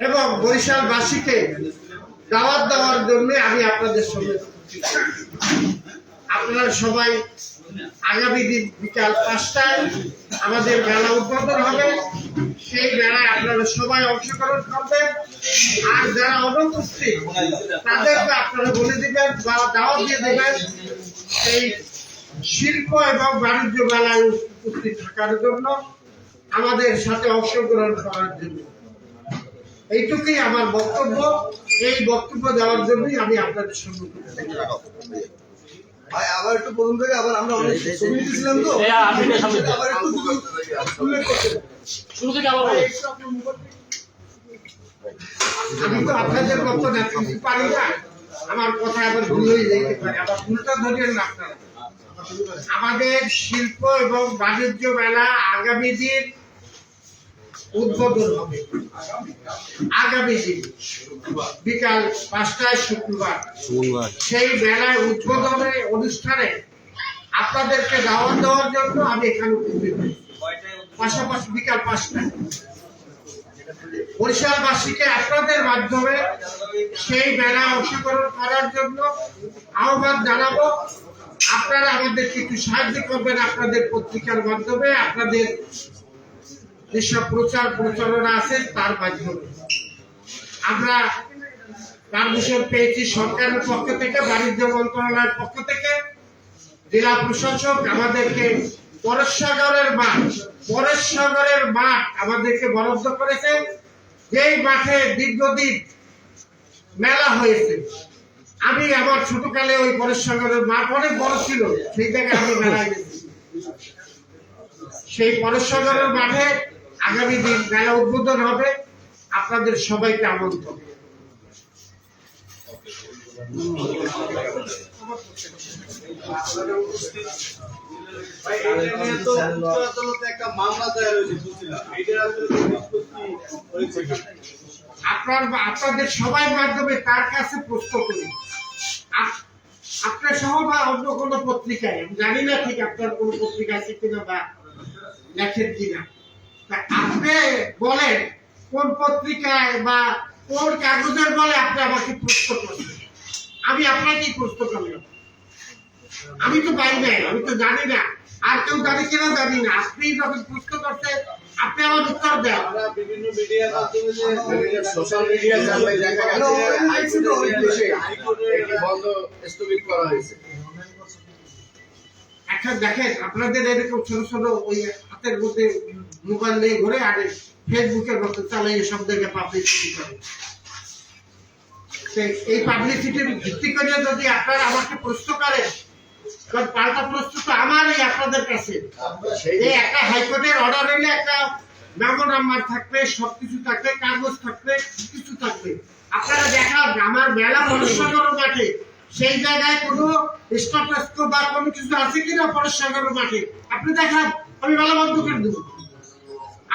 এবং বরিশালবাসীকে দাওয়াত দেওয়ার জন্য আমি আপনাদের সঙ্গে আপনারা সবাই আগামী দিন বিকাল 5টায় আমাদের মেলা উদ্বোধন হবে। সেই মেলায় আপনারা সবাই অংশগ্রহণ করবেন। আর যারা অনুপস্থিত তাদেরকে আপনারা বলে দিবেন বা দাওয়াত দিয়ে দেবেন এই শিল্প এবং বাণিজ্য মেলায় উপস্থিত থাকার জন্য, আমাদের সাথে অংশগ্রহণ করার জন্য। এইটুকুই আমার বক্তব্য। এই বক্তব্য দেওয়ার জন্যই আমি আপনাদের সম্মুখীন। ভাই আবার একটু বলুন থেকে আবার আমরা অনেক ছবি দিয়েছিলাম তো আবার একটু উল্লেখ করতে শুরু থেকে আবার বলেন। আমি তো আপনাদের মতো নেতৃত্ব পারি না, আমার কথা আবার ভুল হয়ে যেতে পারে, আবার ভুলটা ধরিয়ে না আপনারা। আমাদের শিল্প এবং বাণিজ্য মেলা আগামী দিন উদ্বোধন হবে। আগামী দিন বিকাল 5টায় শুক্রবার সেই মেলায় উদ্বোধনের অনুষ্ঠানে আপনাদেরকে দাওয়াত দেওয়ার জন্য আমি এখানে উপস্থিত হয়েছি। পাশাপাশি বিকাল 5টায় বরিশালবাসীকে আপনাদের মাধ্যমে সেই মেলায় অংশগ্রহণ করার জন্য আহ্বান জানাবো। আপনারা আমাদেরকে একটু সাহায্য করবেন আপনাদের পত্রিকার মাধ্যমে, আপনাদের যেসব প্রচার প্রচারণা আছে তার মাধ্যমে। আমরা পারমিশন পেয়েছি সরকারের পক্ষ থেকে, বাণিজ্য মন্ত্রণালয়ের পক্ষ থেকে। জেলা প্রশাসক আমাদেরকে পরেশসাগরের মাঠ আমাদেরকে বরাদ্দ করেছে, যেই মাঠে দীর্ঘদিন মেলা হয়েছে। আমি আমার ছোটকালে ওই পরেশসাগরের মাঠ অনেক বড় ছিল, সেই জায়গায় আমি মেলায় গেছি। সেই পরেশসাগরের মাঠে আগামী দিন মেলা উদ্বোধন হবে। আপনাদের সবাইকে আমন্ত্রণ। আপনাদের সবাই মাধ্যমে তার কাছে প্রশ্ন করি, আপনার সহ বা অন্য কোনো পত্রিকায়, আমি জানি না ঠিক আপনার কোন পত্রিকা আছে কিনা বা লেখেন কিনা, আপনি বলেন কোন পত্রিকায় বা কোন কাগজের বলে আপনি আমাকে প্রশ্ন করছেন। আমি আপনাকে প্রশ্ন করলাম, আমি তো পাই নাই, আমি তো জানি না, আর কেউ জানি কিনা জানি না। আপনি যখন প্রশ্ন করছেন আপনি আমার উত্তর দেন। বিভিন্ন মিডিয়ার মাধ্যমে সোশ্যাল মিডিয়ার সামনে দেখা গেছে হাইকোর্টে অনেক দেশে একটি বন্ধ স্থগিত করা হয়েছে। এখন দেখেন আপনাদের এরকম ছোট ছোট ওই হাতের মধ্যে মোবাইল নিয়ে ঘুরে আর ফেসবুকের মতো চালিয়ে সব জায়গায় পাবলিসিটি করে। এই পাবলিসিটির ভিত্তি করে যদি আপনারা আমাকে প্রশ্ন করেন, কারণ পাল্টা প্রশ্ন তো আমারই আপনাদের কাছে। এই একটা হাইকোর্টের অর্ডার হলে একটা মেমো নাম্বার থাকবে, সবকিছু থাকবে, কাগজ থাকবে, কিছু থাকবে। আপনারা দেখান আমার মেলা পরেশসাগর মাঠে সেই জায়গায় কোনো স্ট্যাটাস বা কোনো কিছু আছে কিনা পরেশসাগর মাঠে, আপনি দেখান, আমি মেলা বন্ধ করে দেবো।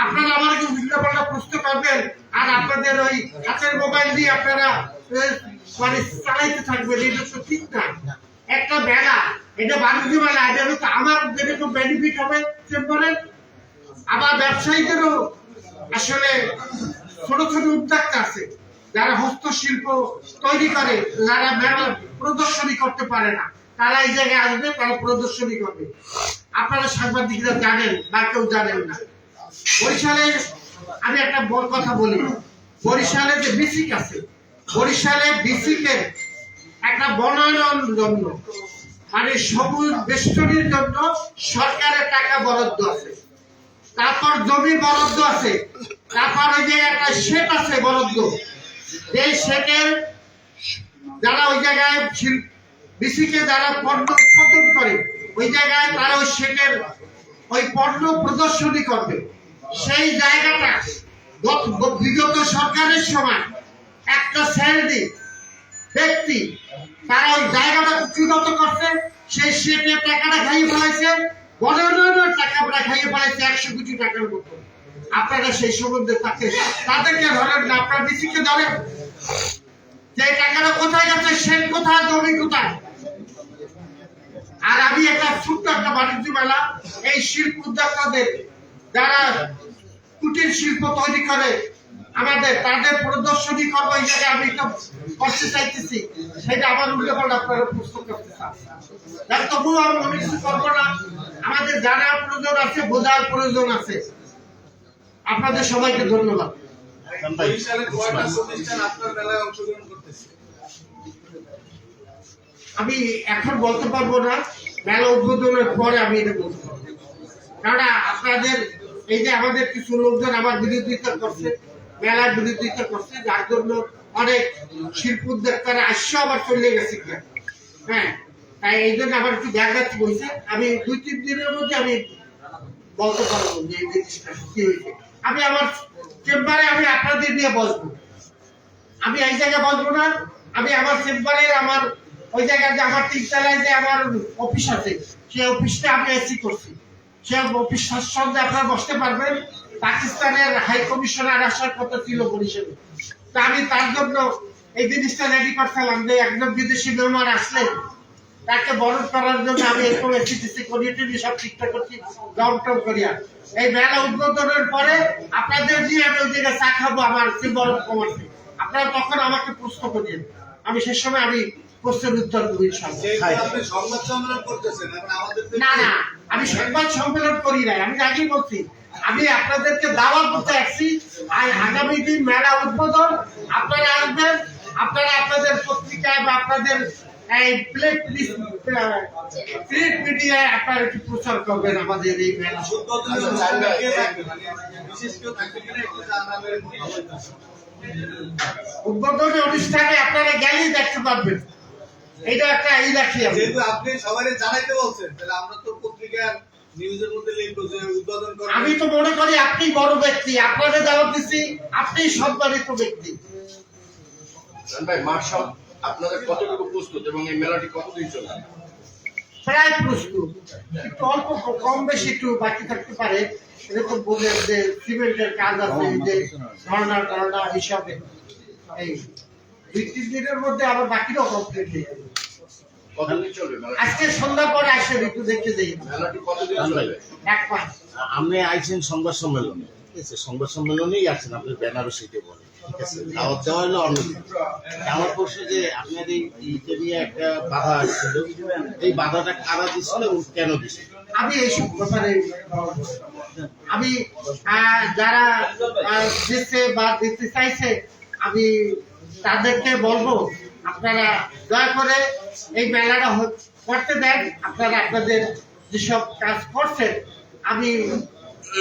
আপনারা আমাকে উল্টা পাল্টা প্রশ্ন করবেন আর আপনাদের ওই হাতের মোবাইল দিয়ে আপনারা মানে চালাইতে থাকবেন, এটা তো ঠিক না। একটা মেলা, এটা বাণিজ্য মেলা, এটা তো আমার যেরকম বেনিফিট হবে চেম্বারের, আবার ব্যবসায়ীদেরও আসলে ছোট ছোট উদ্যোক্তা আছে যারা হস্তশিল্প তৈরি করে, যারা মেলা প্রদর্শনী করতে পারে না, তারা এই জায়গায় আসবে, তারা প্রদর্শনী করবে। আপনারা সাংবাদিকরা জানেন বা কেউ জানেন না, বরিশালে আমি একটা বড় কথা বলি, বরিশালে যে বিসিক আছে, বরিশালে বিসিকের একটা বনায়ন জন্য মানে সবুজ বেষ্টনীর জন্য সরকারের টাকা বরাদ্দ আছে, তারপর জমি বরাদ্দ আছে, তারপর ওই যে একটা শেড আছে বরাদ্দ, এই শেডের যারা ওই জায়গায় বিসিকে যারা পণ্য উৎপাদন করে ওই জায়গায় তারা ওই শেডের ওই পণ্য প্রদর্শনী করবে। সেই জায়গাটা বিগত সরকারের সময় একটা শ্রেণী ব্যক্তি তারা ওই জায়গাটা কুক্ষিগত করছে, সেই শেডের টাকাটা খাইয়ে ফেলাইছে, বনায়নের টাকাটা খাইয়ে ফেলাইছে 100 কোটি টাকার মতো। আপনারা সেই সম্বন্ধে তাদেরকে ধরেন না, আপনারা বিসিকে ধরেন যে টাকাটা কোথায় গেছে, শেড কোথায়, জমি কোথায়। আর আমি একটা ছোট্ট একটা বাণিজ্য মেলা, এই শিল্প উদ্যোক্তাদের যারা কুটির শিল্প তৈরি করে আমাদের তাদের প্রদর্শনী করবো এই জায়গায় আমি একটা করতে চাইতেছি, সেটা আমার উল্টো পাল্টা আপনারা প্রশ্ন করতে চান। তবুও আমি অনেক কিছু করবো না, আমাদের জানার প্রয়োজন আছে, বোঝার প্রয়োজন আছে। আপনাদের সবাইকে ধন্যবাদ। আমি এখন বলতে পারবো না, মেলা উদ্বোধনের পরে আমি এটা বলতে পারবো, কারণ আপনাদের এই যে আমাদের কিছু লোকজন আমার বিরোধিতা করছে, মেলার বিরোধিতা করছে, যার জন্য অনেক শিল্প উদ্যোক্তারা আসছে আবার চলে গেছে। হ্যাঁ, তাই এই জন্য আমার একটু জায়গাতে বলছে, আমি 2-3 দিনের মধ্যে আমি বলতে পারবো যে এই জিনিসটা কি হয়েছে। আমি আমার চেম্বারে আমি আপনাদের নিয়ে বসবো, আমি এই জায়গায় বসবো না, আমি আমার চেম্বারে আমার ওই জায়গায় যে আমার 3 তলায় যে আমার অফিস আছে, সেই অফিসটা আমি এসি করছি, সেই অফিস সঙ্গে আপনারা বসতে পারবেন। পাকিস্তানের হাই কমিশনার আসার কথা ছিল বরিশালে, তা আমি তার জন্য এই জিনিসটা রেডি করছিলাম যে একজন বিদেশি মেহমান আসলে তাকে বরণ করার জন্য আমি এরকম এসিটিসি করিয়ে সব ঠিকঠাক করছি, লং করিয়া। এই মেলা উদ্বোধনের পরে আপনাদের দিয়ে আমি ওই জায়গায় চা খাবো আমার বরণ কমাতে, আপনারা তখন আমাকে প্রশ্ন করিয়েন, আমি সে সময় আমি প্রশ্নের উত্তর দেবো না না, আমি সংবাদ সম্মেলন করি নাই, আমি আগেই বলছি আমি আপনাদেরকে দাওয়াত দিতে আসছি। আর আগামী দিন মেলা উদ্বোধন, আপনারা আসবেন, আপনারা আপনাদের পত্রিকায় বা আপনাদের এই প্লেট মিডিয়ায় আপনারা একটু প্রচার করবেন আমাদের এই মেলা উদ্বোধনী অনুষ্ঠানে। আপনারা গেলেই দেখতে পারবেন, এটা একটা এই রাখি। যেহেতু আপনি সবাই জানাইতে বলছেন, তাহলে আমরা তো পত্রিকার নিউজের মধ্যে লিখবো যে উদ্বোধন করবেন। আমি তো মনে করি আপনি বড় ব্যক্তি, আপনাদের দাওয়াত দিচ্ছি, আপনি সম্মানিত ব্যক্তি। ভাই, মার্শাল আপনাদের কতটুকু প্রস্তুত এবং এই মেলাটি কতদিন চলবে? প্রায় প্রস্তুত, একটু অল্প কম বেশি একটু বাকি থাকতে পারে। এরকম বোর্ডের যে সিমেন্টের কাজ আছে, যে ঝর্ণা হিসাবে এই 2-3 দিনের মধ্যে আবার বাকিটাও কমপ্লিট হয়ে যাবে। কতদিন চলবে মেলা? আজকে সন্ধ্যা পরে আসে একটু দেখতে যাই। মেলাটি কতদিন চলবে? 1 মাস। আপনি আইছেন সংবাদ সম্মেলনে, ঠিক আছে, সংবাদ সম্মেলনেই আছেন, আপনি বেনারসিতে বলেন, ঠিক আছে, দাওয়াত দেওয়া হলো অন্য। আমার প্রশ্ন যে আপনার এইটা নিয়ে একটা বাধা আসছিল, এই বাধাটা কারা দিচ্ছিল এবং কেন দিচ্ছিল? আমি এইসব ব্যাপারে আমি যারা দিচ্ছে বা দিতে চাইছে, আমি তাদেরকে বলবো আপনারা দয়া করে এই মেলাটা করতে দেন। আপনারা আপনাদের যেসব কাজ করছেন, আমি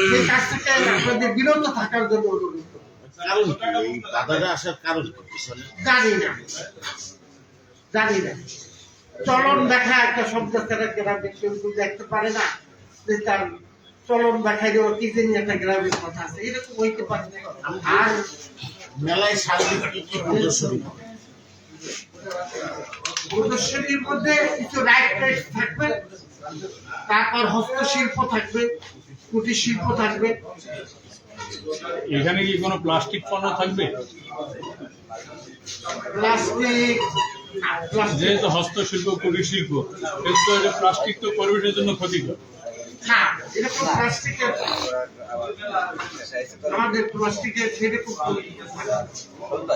সেই কাজ থেকে আপনাদের বিরত থাকার জন্য অনুরোধ করব। কারণ কি এই বাধাটা আসার কারণ কি পিছনে? জানি না চলন দেখা একটা শব্দ ছাড়া গ্রামে কেউ দেখতে পারে না যে তার চলন দেখাই দেওয়া কি জানি একটা গ্রামের কথা আছে, এরকম হইতে পারে না। আর মেলায় সার্বিক কি প্রদর্শনী হবে? প্রদর্শনীর মধ্যে কিছু রাইট থাকবে, তারপর হস্তশিল্প থাকবে, কুটির শিল্প থাকবে। এখানে কি কোনো প্লাস্টিক পণ্য থাকবে? প্লাস্টিক যেহেতু হস্তশিল্প, কুটির শিল্প, প্লাস্টিক তো পরিবেশের জন্য ক্ষতিকর। না, এরকম প্লাস্টিকের আমাদের প্লাস্টিকের সেরকম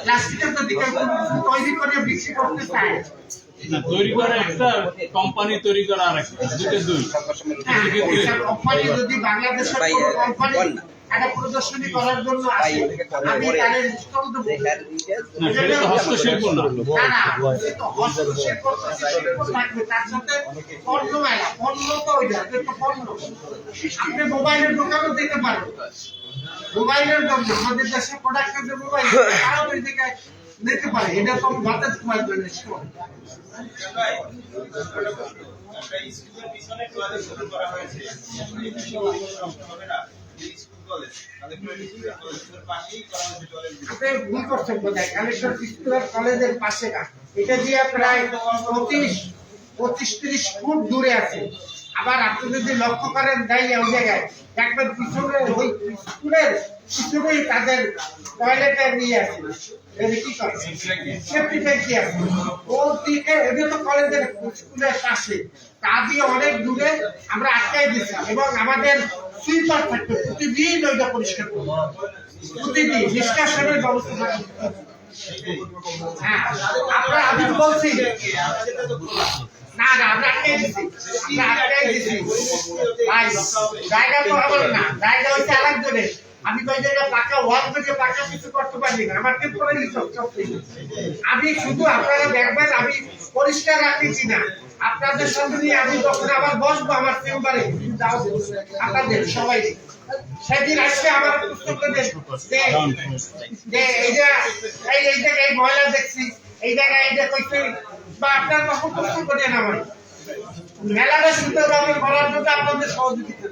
প্লাস্টিকের তো দিকে তৈরি করে বিক্রি করতে চায় না, তৈরি করা একটা কোম্পানি, তৈরি করা আর একটা, দুটো দুই। কোম্পানি যদি বাংলাদেশের কোনো কোম্পানি একটা প্রদর্শনী করার জন্য আসে, আমি তাদের ডিসকাউন্ট দেবো। না, সেটা তো হস্তশিল্প না। না, তো হস্তশিল্প থাকবে, তার সাথে পণ্য মেলা, পণ্য তো ওইটা, এটা তো পণ্য। আপনি মোবাইলের দোকানও দিতে পারেন, মোবাইলের জন্য আমাদের দেশে প্রোডাক্টের যে মোবাইল, তারাও ওই দিকে নিতে পারে, এটা তো বাতাস পারবেন। আপনি ভুল করছেন বোধহয়, কালেশ্বর স্কুল কলেজের পাশে না, এটা দিয়ে প্রায় 25-30 ফুট দূরে আছে। আবার আপনি যদি লক্ষ্য করেন যাই ওই জায়গায় একবার পিছনে ওই স্কুলের পিছনেই তাদের টয়লেটে নিয়ে আছে, কি করে সেফটি ট্যাঙ্কি আছে ওর দিকে, এটা তো কলেজের স্কুলের পাশে, তা দিয়ে অনেক দূরে আমরা আটকাই দিচ্ছি। এবং আমাদের সুইপার থাকবে, প্রতিদিন ওইটা পরিষ্কার করবো। প্রতিদিন নিষ্কাশনের ব্যবস্থা থাকবে। হ্যাঁ, আপনারা আমি তো বলছি না না আমরা আটকে দিচ্ছি, আমরা আটকে দিচ্ছি ভাই, জায়গা তো আমার না, জায়গা হচ্ছে আরেকজনের। আমি তো এই জায়গায় পাকা ওয়াল করে পাকা কিছু করতে পারি না, আমার টেম্পোরারি সব আমি শুধু আপনারা দেখবেন আমি পরিষ্কার রাখছি না। আপনাদের সঙ্গে নিয়ে আমি যখন আবার বসবো আমার চেম্বারে আপনাদের সবাই সেদিন আসলে আমার পুস্তক যে এই জায়গায় এই ময়লা দেখছি, এই জায়গায় এইটা কইছি, বা আপনার তখন প্রশ্ন করেন আমার মেলাটা সুন্দরভাবে করার জন্য আপনাদের সহযোগিতা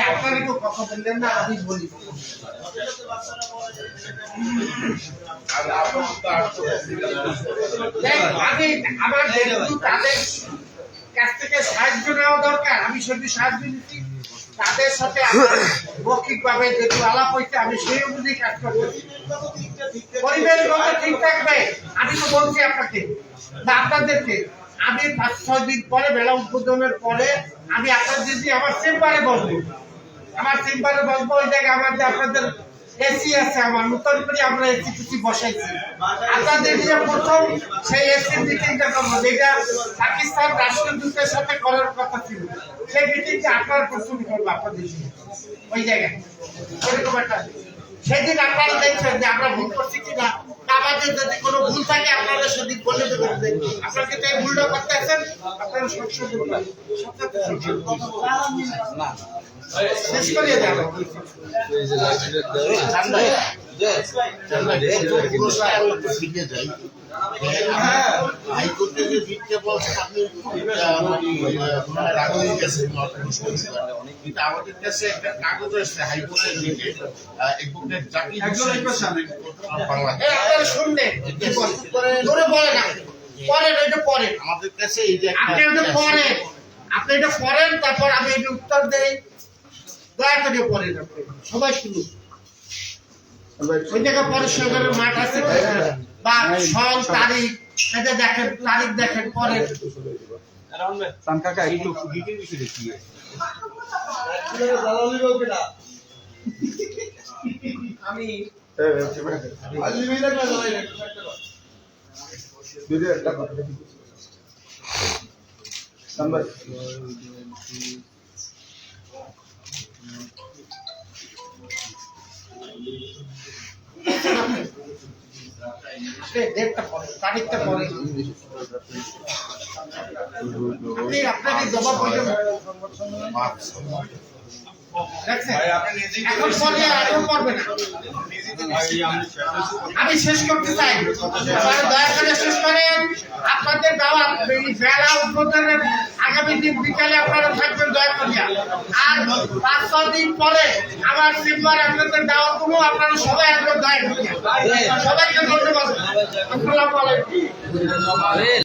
আপনারা কেউ কথা বললেন না, আমি বলি আমি আমার যেহেতু তাদের কাছ থেকে সাহায্য নেওয়া দরকার, আমি সেটি সাহায্য নিচ্ছি। তাদের সাথে মৌখিক ভাবে যেটু আলাপ হয়েছে আমি সেই অনুযায়ী কাজ করবো। পরিবেশ বলতে ঠিক থাকবে, আমি তো বলছি আপনাকে বা আপনাদেরকে, আমি 5-6 দিন পরে মেলা উদ্বোধনের পরে আমি আপনাদের দিয়ে আমার চেম্বারে বসবো, ওই জায়গায় আমাদের আপনাদের এসি আছে, আমার নতুন করে আমরা এসি কিছু বসাইছি। আপনাদের যে প্রথম সেই এসি মিটিংটা করবো, যেটা পাকিস্তান রাষ্ট্রদূতের সাথে করার কথা ছিল, সেই মিটিংটা আপনারা প্রস্তুতি করবো আপনাদের ওই জায়গায়। এরকম একটা সেদিন আপনারা দেখছেন যে আমরা ভুল করছি কিনা, আমাদের যদি কোনো ভুল থাকে আপনারা সেদিন বলে দেবেন। আপনারা কিন্তু এই ভুলটা করতে আছেন, আপনারা সংশোধন শেষ করিয়ে দেন। হাইকোর্টে যে দিতে বলছেন আপনি রাগিয়ে গেছেন, কিন্তু আমাদের কাছে একটা কাগজ আসছে হাইকোর্টের দিকে আপনারা শুনলেন ধরে বলেন, পরেন এটা পরেন, আমাদের কাছে এই যে আপনি এটা পড়েন, আপনি এটা পড়েন, তারপর আমি এটা উত্তর দেই। দয়া করে পড়েন, সবাই শুনুন। ওই জায়গায় পরিষ্কারের মাঠ আছে বা সল তারিখ এটা দেখেন, তারিখ দেখেন, পরেন। আমি ডেটটা পরে, তারিখটা পরে আপনি আপনাকে জবাব করবেন। এখন পরে এখন পড়বে না, আমি শেষ করতে চাই, দয়া করে শেষ করেন। আপনাদের দেওয়া মেলা উদ্বোধনের আগামী দিন বিকালে আপনারা থাকবেন দয়া করিয়া। আর 5-6 দিন পরে আমার চেম্বার আপনাদের দেওয়া কোনো আপনারা সবাই আসবেন দয়া করিয়া। সবাইকে ধন্যবাদ। আসসালামু আলাইকুম।